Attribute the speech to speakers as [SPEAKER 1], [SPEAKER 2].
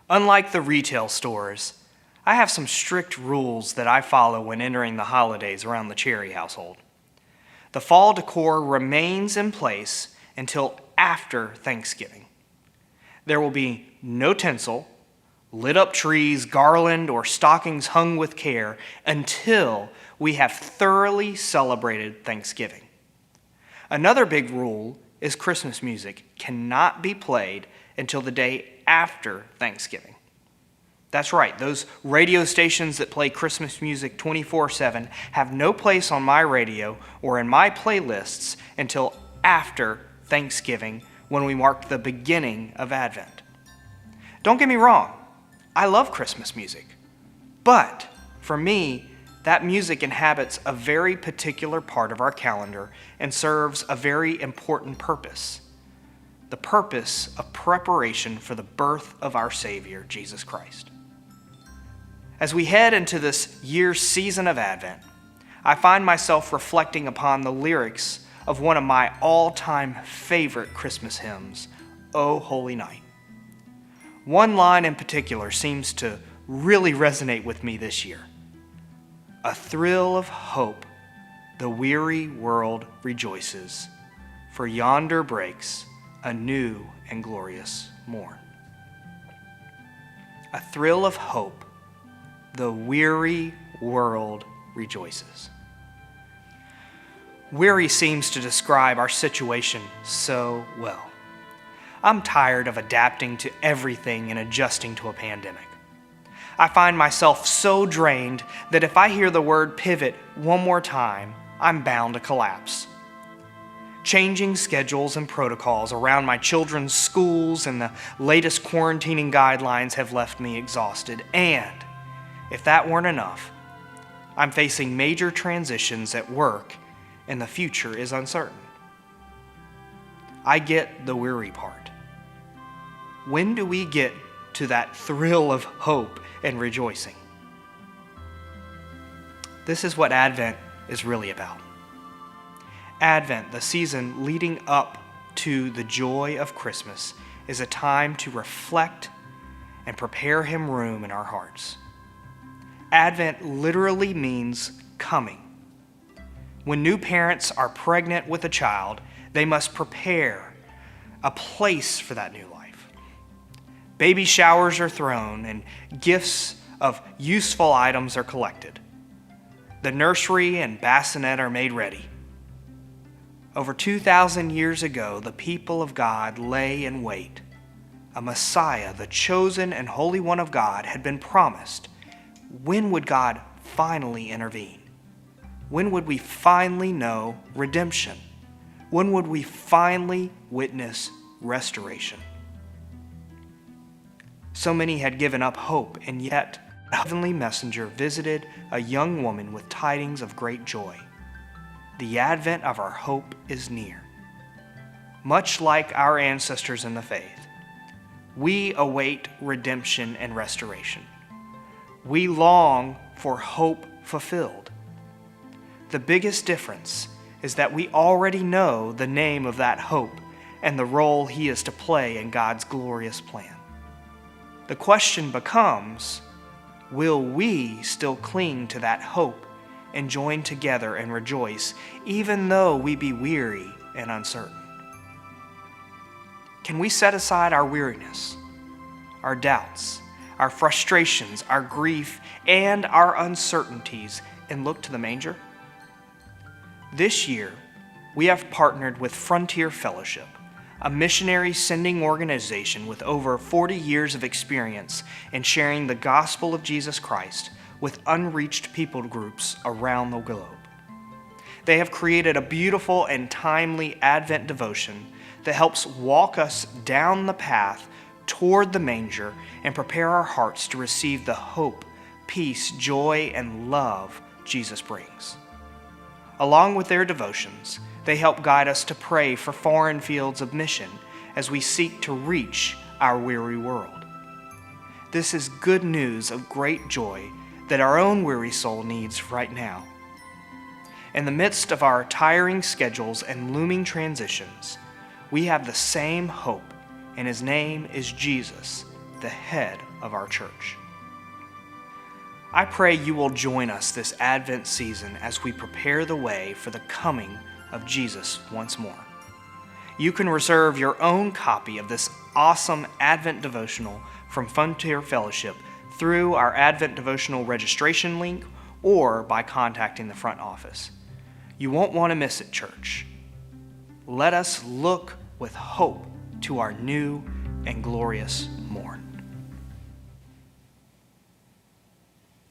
[SPEAKER 1] Unlike the retail stores, I have some strict rules that I follow when entering the holidays around the Cherry household. The fall decor remains in place until after Thanksgiving. There will be no tinsel, lit up trees, garland, or stockings hung with care until we have thoroughly celebrated Thanksgiving. Another big rule is Christmas music cannot be played until the day after Thanksgiving. That's right, those radio stations that play Christmas music 24/7 have no place on my radio or in my playlists until after Thanksgiving, when we mark the beginning of Advent. Don't get me wrong, I love Christmas music, but for me, that music inhabits a very particular part of our calendar and serves a very important purpose. The purpose of preparation for the birth of our Savior, Jesus Christ. As we head into this year's season of Advent, I find myself reflecting upon the lyrics of one of my all-time favorite Christmas hymns, O Holy Night. One line in particular seems to really resonate with me this year. A thrill of hope, the weary world rejoices, for yonder breaks a new and glorious morn. A thrill of hope, the weary world rejoices. Weary seems to describe our situation so well. I'm tired of adapting to everything and adjusting to a pandemic. I find myself so drained that if I hear the word pivot one more time, I'm bound to collapse. Changing schedules and protocols around my children's schools and the latest quarantining guidelines have left me exhausted. And if that weren't enough, I'm facing major transitions at work and the future is uncertain. I get the weary part. When do we get to that thrill of hope and rejoicing? This is what Advent is really about. Advent, the season leading up to the joy of Christmas, is a time to reflect and prepare Him room in our hearts. Advent literally means coming. When new parents are pregnant with a child, they must prepare a place for that new life. Baby showers are thrown and gifts of useful items are collected. The nursery and bassinet are made ready. Over 2,000 years ago, the people of God lay in wait. A Messiah, the chosen and Holy One of God, had been promised. When would God finally intervene? When would we finally know redemption? When would we finally witness restoration? So many had given up hope, and yet a heavenly messenger visited a young woman with tidings of great joy. The advent of our hope is near. Much like our ancestors in the faith, we await redemption and restoration. We long for hope fulfilled. The biggest difference is that we already know the name of that hope and the role He is to play in God's glorious plan. The question becomes, will we still cling to that hope and join together and rejoice, even though we be weary and uncertain? Can we set aside our weariness, our doubts, our frustrations, our grief, and our uncertainties and look to the manger? This year, we have partnered with Frontier Fellowship, a missionary sending organization with over 40 years of experience in sharing the gospel of Jesus Christ with unreached people groups around the globe. They have created a beautiful and timely Advent devotion that helps walk us down the path toward the manger and prepare our hearts to receive the hope, peace, joy, and love Jesus brings. Along with their devotions, they help guide us to pray for foreign fields of mission as we seek to reach our weary world. This is good news of great joy that our own weary soul needs right now. In the midst of our tiring schedules and looming transitions, we have the same hope, and His name is Jesus, the head of our church. I pray you will join us this Advent season as we prepare the way for the coming of Jesus once more. You can reserve your own copy of this awesome Advent devotional from Frontier Fellowship through our Advent devotional registration link or by contacting the front office. You won't want to miss it, church. Let us look with hope to our new and glorious morn.